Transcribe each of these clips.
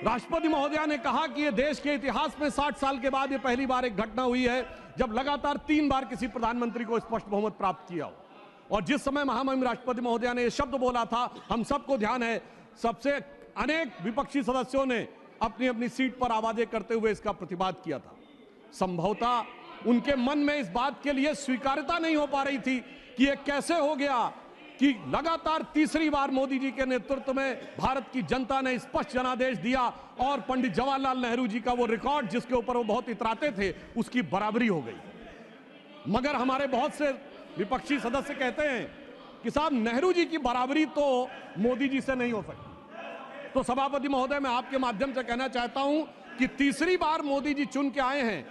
राष्ट्रपति महोदया ने कहा कि यह देश के इतिहास में 60 साल के बाद यह पहली बार एक घटना हुई है जब लगातार 3 बार किसी प्रधानमंत्री को स्पष्ट बहुमत प्राप्त किया हो। और जिस समय महामहिम राष्ट्रपति महोदया ने यह शब्द बोला था, हम सबको ध्यान है, सबसे अनेक विपक्षी सदस्यों ने अपनी अपनी सीट पर आवाजें करते हुए इसका प्रतिवाद किया था। संभवतः उनके मन में इस बात के लिए स्वीकार्यता नहीं हो पा रही थी कि यह कैसे हो गया कि लगातार तीसरी बार मोदी जी के नेतृत्व में भारत की जनता ने स्पष्ट जनादेश दिया और पंडित जवाहरलाल नेहरू जी का वो रिकॉर्ड जिसके ऊपर वो बहुत इतराते थे, उसकी बराबरी हो गई। मगर हमारे बहुत से विपक्षी सदस्य कहते हैं कि साहब नेहरू जी की बराबरी तो मोदी जी से नहीं हो सकती। तो सभापति महोदय, मैं आपके माध्यम से कहना चाहता हूं कि तीसरी बार मोदी जी चुन के आए हैं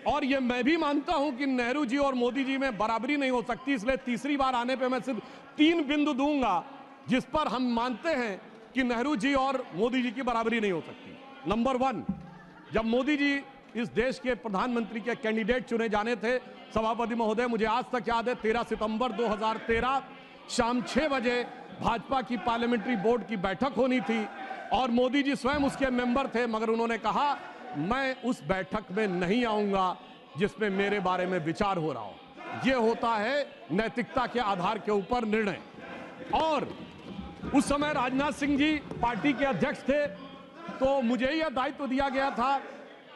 और ये मैं भी मानता हूं कि नेहरू जी और मोदी जी में बराबरी नहीं हो सकती, इसलिए तीसरी बार आने पे मैं सिर्फ 3 बिंदु दूंगा जिस पर हम मानते हैं कि नेहरू जी और मोदी जी की बराबरी नहीं हो सकती। नंबर 1, जब मोदी जी इस देश के प्रधानमंत्री के कैंडिडेट चुने जाने थे, सभापति महोदय, मुझे आज तक याद है 13 सितंबर 2013 शाम 6 बजे भाजपा की पार्लियामेंट्री बोर्ड की बैठक होनी थी और मोदी जी स्वयं उसके मेंबर थे, मगर उन्होंने कहा मैं उस बैठक में नहीं आऊंगा जिसमें मेरे बारे में विचार हो रहा हो। यह होता है नैतिकता के आधार के ऊपर निर्णय। और उस समय राजनाथ सिंह जी पार्टी के अध्यक्ष थे, तो मुझे यह दायित्व दिया गया था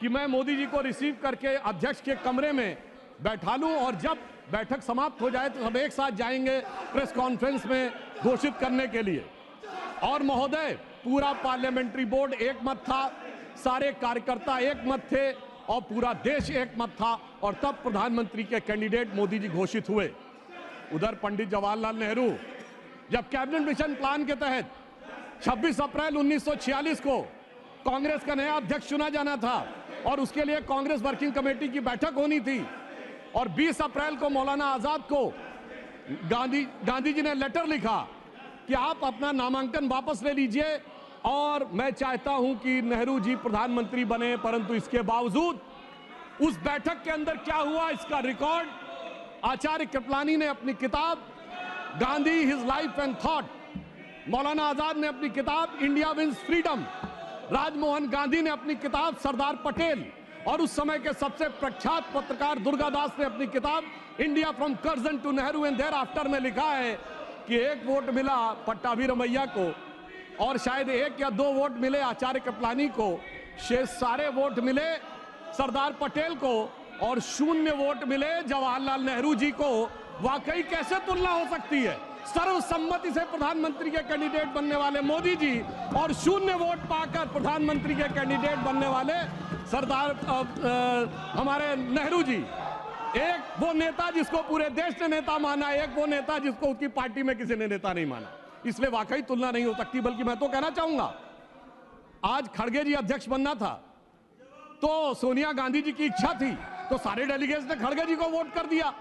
कि मैं मोदी जी को रिसीव करके अध्यक्ष के कमरे में बैठा लूं और जब बैठक समाप्त हो जाए तो सब एक साथ जाएंगे प्रेस कॉन्फ्रेंस में घोषित करने के लिए। और महोदय, पूरा पार्लियामेंट्री बोर्ड एक मत था, सारे कार्यकर्ता एक मत थे और पूरा देश एक मत था और तब प्रधानमंत्री के कैंडिडेट मोदी जी घोषित हुए। उधर पंडित जवाहरलाल नेहरू जब कैबिनेट मिशन प्लान के तहत 26 अप्रैल 1946 को कांग्रेस का नया अध्यक्ष चुना जाना था और उसके लिए कांग्रेस वर्किंग कमेटी की बैठक होनी थी और 20 अप्रैल को मौलाना आजाद को गांधी जी ने लेटर लिखा कि आप अपना नामांकन वापस ले लीजिए और मैं चाहता हूं कि नेहरू जी प्रधानमंत्री बने। परंतु इसके बावजूद उस बैठक के अंदर क्या हुआ, इसका रिकॉर्ड आचार्य कृपलानी ने अपनी किताब Gandhi his life and thought, Maulana Azad ने अपनी किताब India wins freedom, Rajmohan Gandhi ने अपनी किताब सरदार पटेल और उस समय के सबसे प्रख्यात पत्रकार दुर्गादास ने अपनी किताब India from Curzon to Nehru and thereafter में लिखा है कि 1 वोट मिला पट्टाभी रमैया को और शायद 1 या 2 वोट मिले आचार्य कृपलानी को, शेष सारे वोट मिले सरदार पटेल को और 0 वोट मिले जवाहरलाल नेहरू जी को। वाकई कैसे तुलना हो सकती है? सर्वसम्मति से प्रधानमंत्री के कैंडिडेट बनने वाले मोदी जी और 0 वोट पाकर प्रधानमंत्री के कैंडिडेट बनने वाले सरदार हमारे नेहरू जी। एक वो नेता जिसको पूरे देश ने नेता माना, एक वो नेता जिसको उसकी पार्टी में किसी ने नेता नहीं माना। इसलिए वाकई तुलना नहीं हो सकती। बल्कि मैं तो कहना चाहूंगा, आज खड़गे जी अध्यक्ष बनना था तो सोनिया गांधी जी की इच्छा थी तो सारे डेलीगेट्स ने खड़गे जी को वोट कर दिया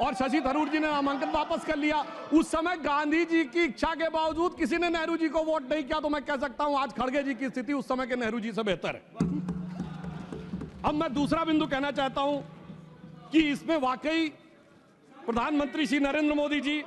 और शशि थरूर जी ने नामांकन वापस कर लिया। उस समय गांधी जी की इच्छा के बावजूद किसी ने नेहरू जी को वोट नहीं किया, तो मैं कह सकता हूं आज खड़गे जी की स्थिति उस समय के नेहरू जी से बेहतर है। अब मैं दूसरा बिंदु कहना चाहता हूं कि इसमें वाकई प्रधानमंत्री श्री नरेंद्र मोदी जी